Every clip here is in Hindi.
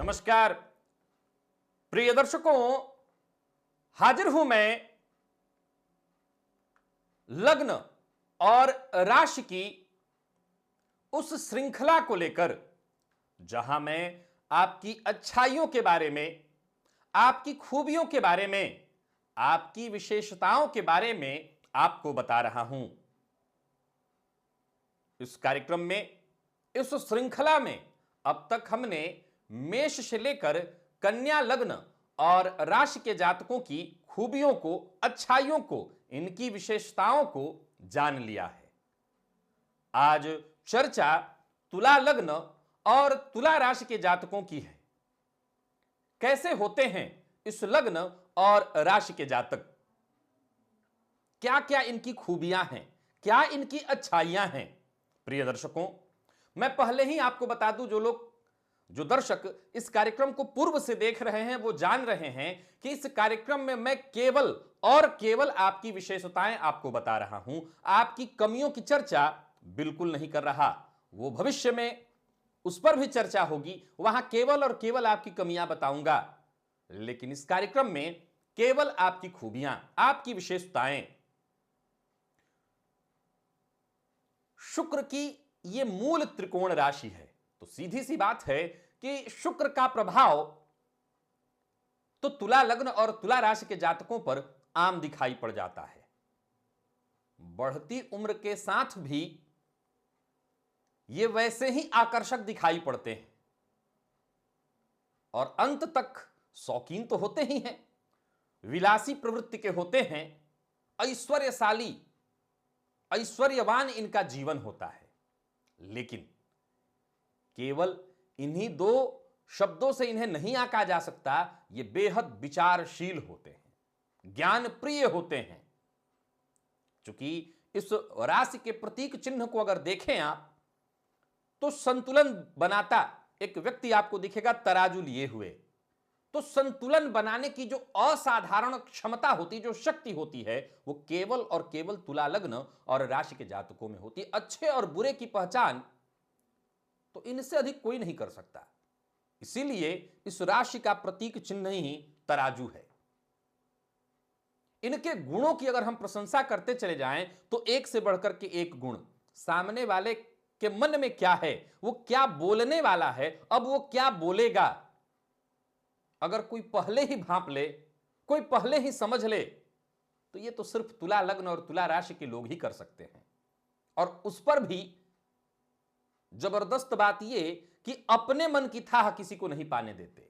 नमस्कार प्रिय दर्शकों, हाजिर हूं मैं लग्न और राशि की उस श्रृंखला को लेकर जहां मैं आपकी अच्छाइयों के बारे में, आपकी खूबियों के बारे में, आपकी विशेषताओं के बारे में आपको बता रहा हूं। इस कार्यक्रम में, इस श्रृंखला में अब तक हमने मेष से लेकर कन्या लग्न और राशि के जातकों की खूबियों को, अच्छाइयों को, इनकी विशेषताओं को जान लिया है। आज चर्चा तुला लग्न और तुला राशि के जातकों की है। कैसे होते हैं इस लग्न और राशि के जातक, क्या क्या इनकी खूबियां हैं, क्या इनकी अच्छाइयां हैं। प्रिय दर्शकों, मैं पहले ही आपको बता दूं, जो दर्शक इस कार्यक्रम को पूर्व से देख रहे हैं वो जान रहे हैं कि इस कार्यक्रम में मैं केवल और केवल आपकी विशेषताएं आपको बता रहा हूं, आपकी कमियों की चर्चा बिल्कुल नहीं कर रहा। वो भविष्य में उस पर भी चर्चा होगी, वहां केवल और केवल आपकी कमियां बताऊंगा, लेकिन इस कार्यक्रम में केवल आपकी खूबियां, आपकी विशेषताएं। शुक्र की यह मूल त्रिकोण राशि है, तो सीधी सी बात है कि शुक्र का प्रभाव तो तुला लग्न और तुला राशि के जातकों पर आम दिखाई पड़ जाता है। बढ़ती उम्र के साथ भी ये वैसे ही आकर्षक दिखाई पड़ते हैं और अंत तक शौकीन तो होते ही हैं, विलासी प्रवृत्ति के होते हैं, ऐश्वर्यशाली, ऐश्वर्यवान इनका जीवन होता है। लेकिन केवल इन्हीं दो शब्दों से इन्हें नहीं आंका जा सकता, ये बेहद विचारशील होते हैं, ज्ञान प्रिय होते हैं। चूंकि इस राशि के प्रतीक चिन्ह को अगर देखें आप, तो संतुलन बनाता एक व्यक्ति आपको दिखेगा तराजू लिए हुए। तो संतुलन बनाने की जो असाधारण क्षमता होती, जो शक्ति होती है, वो केवल और केवल तुला लग्न और राशि के जातकों में होती है। अच्छे और बुरे की पहचान तो इनसे अधिक कोई नहीं कर सकता। इसीलिए इस राशि का प्रतीक चिन्ह ही तराजू है। इनके गुणों की अगर हम प्रशंसा करते चले जाएं तो एक से बढ़कर के एक गुण, सामने वाले के मन में क्या है, वो क्या बोलने वाला है, अब वो क्या बोलेगा, अगर कोई पहले ही भांप ले, कोई पहले ही समझ ले, तो ये तो सिर्फ तुला लग्न और तुला राशि के लोग ही कर सकते हैं। और उस पर भी जबरदस्त बात यह कि अपने मन की थाह किसी को नहीं पाने देते।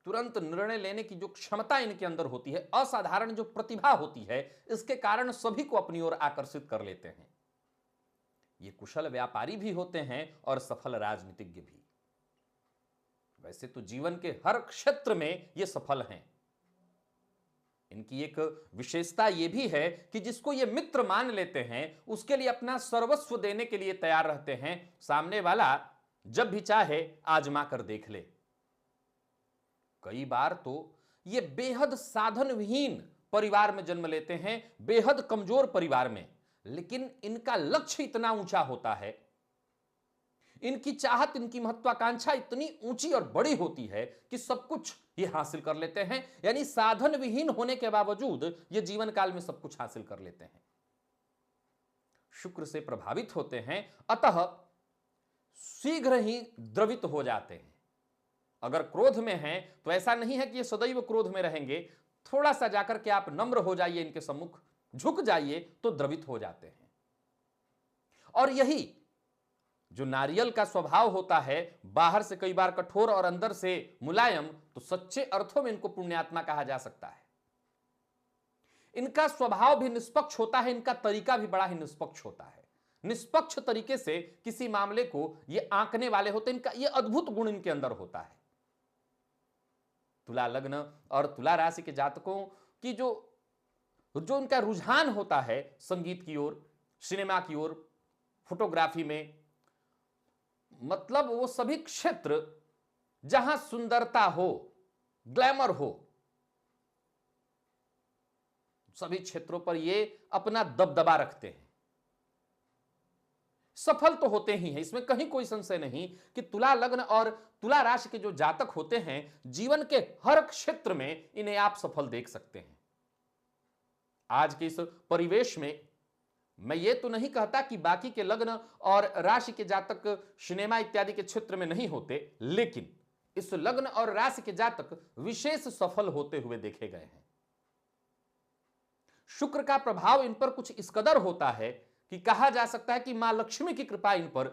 तुरंत निर्णय लेने की जो क्षमता इनके अंदर होती है, असाधारण जो प्रतिभा होती है, इसके कारण सभी को अपनी ओर आकर्षित कर लेते हैं। ये कुशल व्यापारी भी होते हैं और सफल राजनीतिज्ञ भी। वैसे तो जीवन के हर क्षेत्र में ये सफल हैं। इनकी एक विशेषता यह भी है कि जिसको ये मित्र मान लेते हैं, उसके लिए अपना सर्वस्व देने के लिए तैयार रहते हैं। सामने वाला जब भी चाहे आजमा कर देख ले। कई बार तो ये बेहद साधन विहीन परिवार में जन्म लेते हैं, बेहद कमजोर परिवार में, लेकिन इनका लक्ष्य इतना ऊंचा होता है, इनकी चाहत, इनकी महत्वाकांक्षा इतनी ऊंची और बड़ी होती है कि सब कुछ ये हासिल कर लेते हैं। यानी साधन विहीन होने के बावजूद ये जीवन काल में सब कुछ हासिल कर लेते हैं। शुक्र से प्रभावित होते हैं, अतः शीघ्र ही द्रवित हो जाते हैं। अगर क्रोध में हैं तो ऐसा नहीं है कि ये सदैव क्रोध में रहेंगे, थोड़ा सा जाकर के आप नम्र हो जाइए, इनके सम्मुख झुक जाइए तो द्रवित हो जाते हैं। और यही जो नारियल का स्वभाव होता है, बाहर से कई बार कठोर और अंदर से मुलायम, तो सच्चे अर्थों में इनको पुण्यात्मा कहा जा सकता है। इनका स्वभाव भी निष्पक्ष होता है, इनका तरीका भी बड़ा ही निष्पक्ष होता है। निष्पक्ष तरीके से किसी मामले को ये आंकने वाले होते हैं। इनका ये अद्भुत गुण इनके अंदर होता है। तुला लग्न और तुला राशि के जातकों की जो इनका रुझान होता है संगीत की ओर, सिनेमा की ओर, फोटोग्राफी में, मतलब वो सभी क्षेत्र जहां सुंदरता हो, ग्लैमर हो, सभी क्षेत्रों पर ये अपना दबदबा रखते हैं। सफल तो होते ही हैं, इसमें कहीं कोई संशय नहीं कि तुला लग्न और तुला राशि के जो जातक होते हैं, जीवन के हर क्षेत्र में इन्हें आप सफल देख सकते हैं। आज के इस परिवेश में मैं ये तो नहीं कहता कि बाकी के लग्न और राशि के जातक सिनेमा इत्यादि के क्षेत्र में नहीं होते, लेकिन इस लग्न और राशि के जातक विशेष सफल होते हुए देखे गए हैं। शुक्र का प्रभाव इन पर कुछ इस कदर होता है कि कहा जा सकता है कि मां लक्ष्मी की कृपा इन पर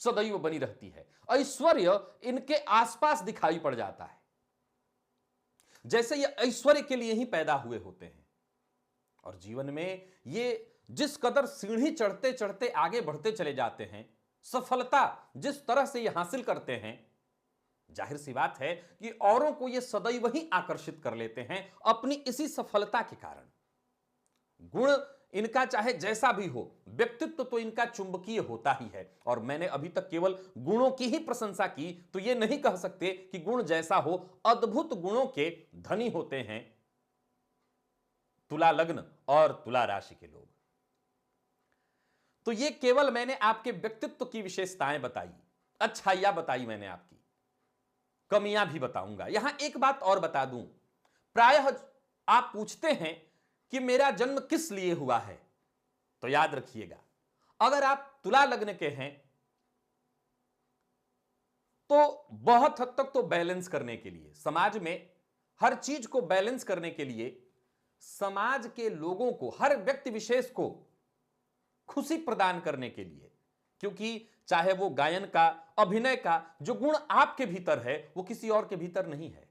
सदैव बनी रहती है। ऐश्वर्य इनके आसपास दिखाई पड़ जाता है, जैसे ये ऐश्वर्य के लिए ही पैदा हुए होते हैं। और जीवन में ये जिस कदर सीढ़ी चढ़ते चढ़ते आगे बढ़ते चले जाते हैं, सफलता जिस तरह से ये हासिल करते हैं, जाहिर सी बात है कि औरों को ये सदैव ही आकर्षित कर लेते हैं अपनी इसी सफलता के कारण। गुण इनका चाहे जैसा भी हो, व्यक्तित्व तो इनका चुंबकीय होता ही है। और मैंने अभी तक केवल गुणों की ही प्रशंसा की, तो ये नहीं कह सकते कि गुण जैसा हो। अद्भुत गुणों के धनी होते हैं तुला लग्न और तुला राशि के लोग। तो ये केवल मैंने आपके व्यक्तित्व की विशेषताएं बताई, अच्छाइयां बताई मैंने आपकी, कमियां भी बताऊंगा। यहां एक बात और बता दूं, प्रायः आप पूछते हैं कि मेरा जन्म किस लिए हुआ है, तो याद रखिएगा, अगर आप तुला लग्न के हैं तो बहुत हद तक तो बैलेंस करने के लिए, समाज में हर चीज को बैलेंस करने के लिए, समाज के लोगों को, हर व्यक्ति विशेष को खुशी प्रदान करने के लिए, क्योंकि चाहे वो गायन का, अभिनय का जो गुण आपके भीतर है वो किसी और के भीतर नहीं है,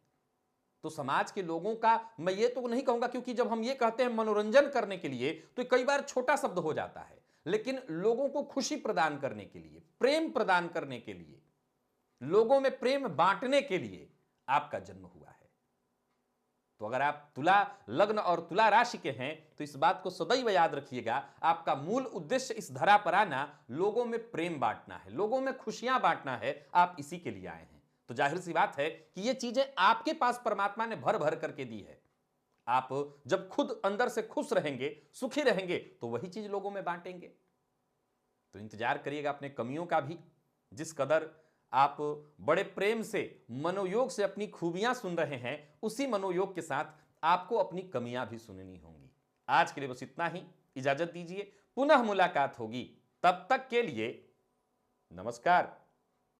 तो समाज के लोगों का मैं ये तो नहीं कहूंगा, क्योंकि जब हम ये कहते हैं मनोरंजन करने के लिए तो कई बार छोटा शब्द हो जाता है, लेकिन लोगों को खुशी प्रदान करने के लिए, प्रेम प्रदान करने के लिए, लोगों में प्रेम बांटने के लिए आपका जन्म हुआ है। तो अगर आप तुला लग्न और तुला राशि के हैं तो इस बात को सदैव याद रखिएगा, आपका मूल उद्देश्य इस धरा पर आना लोगों में प्रेम बांटना है, लोगों में खुशियां बांटना है, आप इसी के लिए आए हैं। तो जाहिर सी बात है कि ये चीजें आपके पास परमात्मा ने भर भर करके दी है। आप जब खुद अंदर से खुश रहेंगे, सुखी रहेंगे, तो वही चीज लोगों में बांटेंगे। तो इंतजार करिएगा अपने कमियों का भी। जिस कदर आप बड़े प्रेम से, मनोयोग से अपनी खूबियां सुन रहे हैं, उसी मनोयोग के साथ आपको अपनी कमियां भी सुननी होंगी। आज के लिए बस इतना ही, इजाजत दीजिए, पुनः मुलाकात होगी, तब तक के लिए नमस्कार।